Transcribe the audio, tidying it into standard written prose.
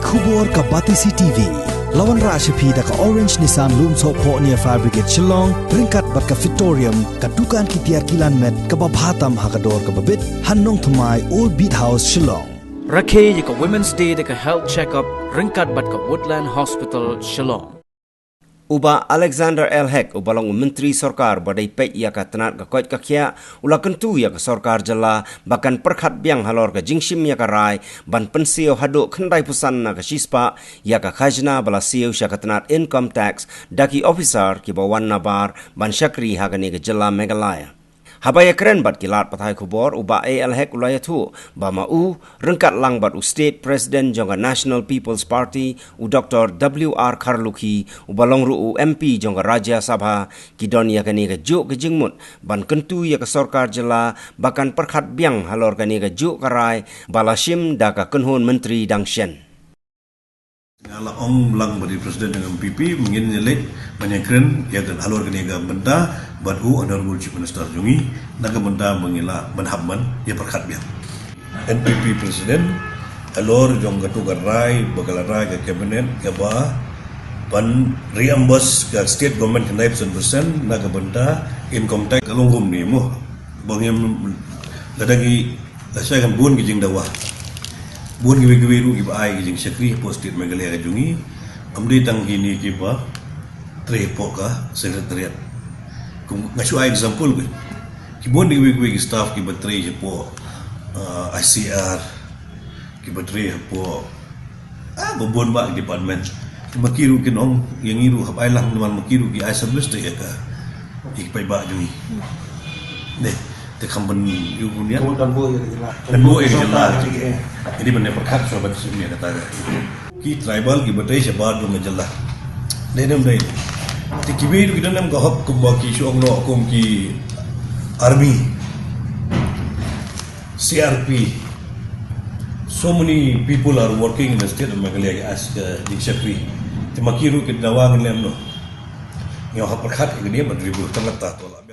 Khubor ka Batisi TV. Lawan Rashapi da ka Orange Nissan Loom So Po near Fire Brigade Shillong, Ringkat bat ka Victorium, ka Dukan ki Tiar Kilan Met, ka Babhatam Hakador ka Babit, Hannong Thamai Old Beat House Shillong. Rakhe ka Women's Day da ka health checkup, Ringkat bat ka Woodland Hospital Shillong. Uba Alexander L. Heck ubalong Menteri Sorkar badai pek ia ka tenat ka koit ka kia ula kentu ia ka Sorkar jala bahkan perkhat biang halor ka jingshim ia ka rai ban pensio hadu khendai pusan na ka shispa ia ka khajna bala siu sya ka tenat income tax daki officer ki bawan nabar ban syakri hagani ka jala Meghalaya. Habaya keren bat kilat pathai khubor uba AL Heck ulaya tu ba mau rengkat lang bat u state president jonga National People's Party u Dr. W.R. Karluki u balong ru u MP jonga Rajya Sabha ki don ya kani ka juk ke jingmut ban kentu ya ka Sorkar jela bahkan perkhat biang halor kani ka juk karai balashim da ka kenhun menteri dangsyen. Ngala ong lang bagi presiden dengan PP mungkin nyelek banyak keren ya kan halor kini ga benda buat honorable chief minister jungi naga benda mengila benhabman ya perkat biang NPP presiden halor jong gatu garai bagalara ke cabinet ke ba ban reimburse ke state government 100% naga benda income tax kalong rum ni mo bangem ladagi saya kan bun gijing dawa buat giwe-giwe ru iba ai gijing syakri postit Meghalaya jungi amdi tang gini kiba trepo ka sekretariat kum ngasu ai example ke kibon giwe-giwe staff kiba tre po ICR kiba tre po bobon ba department makiru kinong yang iru hab ai lang naman makiru ki ai service te ka ikpai ba jungi ne te kamben yugunya dan bo yang jelas ini benar perkat sobat sini kata ki tribal ki batai sebab do majalah nem dai ti kibe du kidan nam gahap kum ba ki shong no kum ki army CRP so many people are working in the state of Meghalaya as Jingshakri ti makiru ki dawang lem no yo hap perkat ki dia 2000 tengah ta tolak